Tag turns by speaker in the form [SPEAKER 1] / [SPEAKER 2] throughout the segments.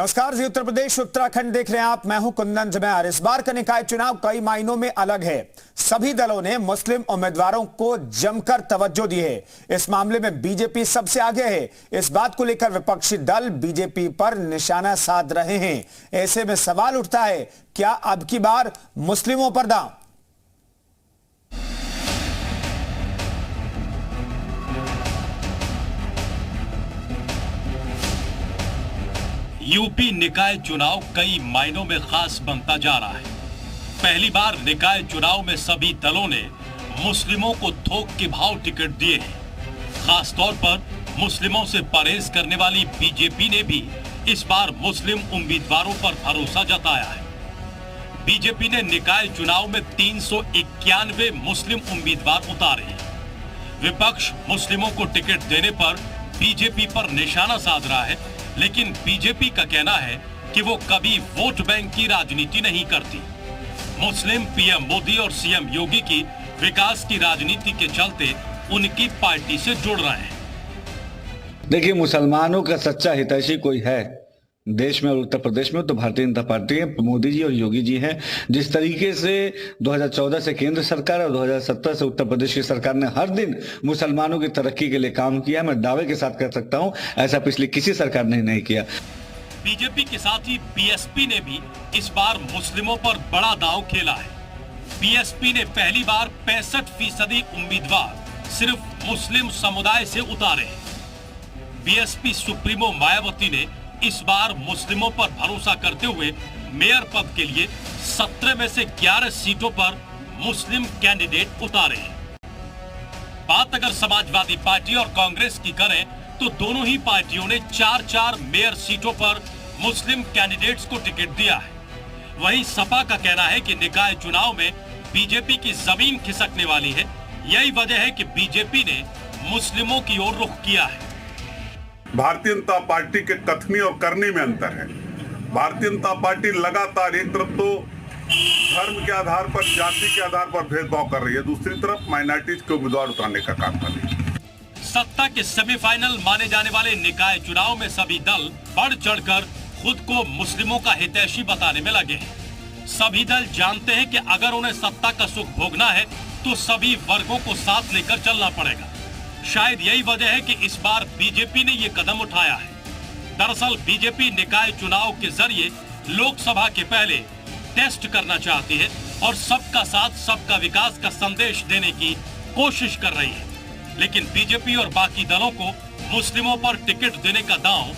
[SPEAKER 1] नमस्कार जी, उत्तर प्रदेश उत्तराखंड देख रहे हैं आप। मैं हूं कुंदन जमैर। इस बार का निकाय चुनाव कई मायनों में अलग है। सभी दलों ने मुस्लिम उम्मीदवारों को जमकर तवज्जो दी है। इस मामले में बीजेपी सबसे आगे है। इस बात को लेकर विपक्षी दल बीजेपी पर निशाना साध रहे हैं। ऐसे में सवाल उठता है, क्या अब की बार मुस्लिमों पर दांव?
[SPEAKER 2] यूपी निकाय चुनाव कई मायनों में खास बनता जा रहा है। पहली बार निकाय चुनाव में सभी दलों ने मुस्लिमों को थोक के भाव टिकट दिए हैं। खास तौर पर मुस्लिमों से परहेज करने वाली बीजेपी ने भी इस बार मुस्लिम उम्मीदवारों पर भरोसा जताया है। बीजेपी ने निकाय चुनाव में 391 मुस्लिम उम्मीदवार उतारे हैं। विपक्ष मुस्लिमों को टिकट देने पर बीजेपी पर निशाना साध रहा है, लेकिन बीजेपी का कहना है कि वो कभी वोट बैंक की राजनीति नहीं करती। मुस्लिम पीएम मोदी और सीएम योगी की विकास की राजनीति के चलते उनकी पार्टी से जुड़ रहे हैं।
[SPEAKER 3] देखिए, मुसलमानों का सच्चा हितैषी कोई है देश में और उत्तर प्रदेश में तो भारतीय जनता पार्टी है। मोदी जी और योगी जी हैं। जिस तरीके से 2014 से केंद्र सरकार और 2017 से उत्तर प्रदेश की सरकार ने हर दिन मुसलमानों की तरक्की के लिए काम किया, मैं दावे के साथ कह सकता हूं ऐसा पिछली किसी सरकार ने नहीं किया।
[SPEAKER 2] बीजेपी के साथ ही बीएसपी ने भी इस बार मुस्लिमों पर बड़ा दांव खेला है। बीएसपी ने पहली बार 65% उम्मीदवार सिर्फ मुस्लिम समुदाय से उतारे हैं। बीएसपी सुप्रीमो मायावती ने इस बार मुस्लिमों पर भरोसा करते हुए मेयर पद के लिए 17 में से 11 सीटों पर मुस्लिम कैंडिडेट उतारे हैं। बात अगर समाजवादी पार्टी और कांग्रेस की करें तो दोनों ही पार्टियों ने 4-4 मेयर सीटों पर मुस्लिम कैंडिडेट्स को टिकट दिया है। वहीं सपा का कहना है कि निकाय चुनाव में बीजेपी की जमीन खिसकने वाली है। यही वजह है कि बीजेपी ने मुस्लिमों की ओर रुख किया है।
[SPEAKER 4] भारतीय जनता पार्टी के कथनी और करनी में अंतर है। भारतीय जनता पार्टी लगातार एक तरफ तो धर्म के आधार पर, जाति के आधार पर भेदभाव कर रही है, दूसरी तरफ माइनॉरिटीज के उम्मीदवार उतारने का काम कर रही है।
[SPEAKER 2] सत्ता के सेमीफाइनल माने जाने वाले निकाय चुनाव में सभी दल बढ़ चढ़कर खुद को मुस्लिमों का हितैषी बताने में लगे हैं। सभी दल जानते हैं कि अगर उन्हें सत्ता का सुख भोगना है तो सभी वर्गों को साथ लेकर चलना पड़ेगा। शायद यही वजह है कि इस बार बीजेपी ने ये कदम उठाया है। दरअसल बीजेपी निकाय चुनाव के जरिए लोकसभा के पहले टेस्ट करना चाहती है और सबका साथ सबका विकास का संदेश देने की कोशिश कर रही है। लेकिन बीजेपी और बाकी दलों को मुस्लिमों पर टिकट देने का दांव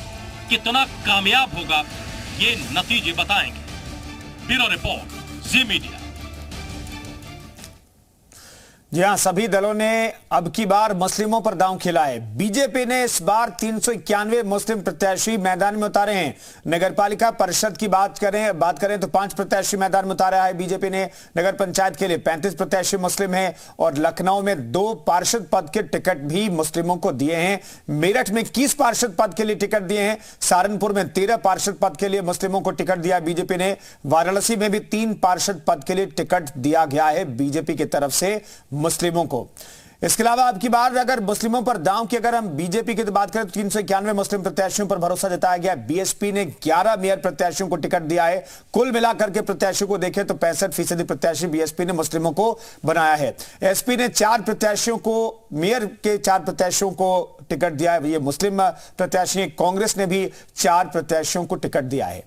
[SPEAKER 2] कितना कामयाब होगा, ये नतीजे बताएंगे। ब्यूरो रिपोर्ट, जी मीडिया।
[SPEAKER 1] जी हां, सभी दलों ने अब की बार मुस्लिमों पर दांव खेला है। बीजेपी ने इस बार 391 मुस्लिम प्रत्याशी मैदान में उतारे हैं। नगरपालिका परिषद की बात करें तो 5 प्रत्याशी मैदान में उतारा है बीजेपी ने। नगर पंचायत के लिए 35 प्रत्याशी मुस्लिम हैं और लखनऊ में 2 पार्षद पद के टिकट भी मुस्लिमों को दिए हैं। मेरठ में 21 पार्षद पद के लिए टिकट दिए हैं। सहारनपुर में 13 पार्षद पद के लिए मुस्लिमों को टिकट दिया बीजेपी ने। वाराणसी में भी 3 पार्षद पद के लिए टिकट दिया गया है बीजेपी की तरफ से मुस्लिमों को। इसके अलावा अब की बार अगर मुस्लिमों पर दांव की अगर हम बीजेपी की बात करें तो 391 मुस्लिम प्रत्याशियों पर भरोसा जताया गया। बीएसपी ने 11 मेयर प्रत्याशियों को टिकट दिया है। कुल मिलाकर के प्रत्याशियों को देखें तो 65% प्रत्याशी बीएसपी ने मुस्लिमों को बनाया है। एसपी ने 4 प्रत्याशियों को, मेयर के 4 प्रत्याशियों को टिकट दिया है, ये मुस्लिम प्रत्याशी। कांग्रेस ने भी 4 प्रत्याशियों को टिकट दिया है।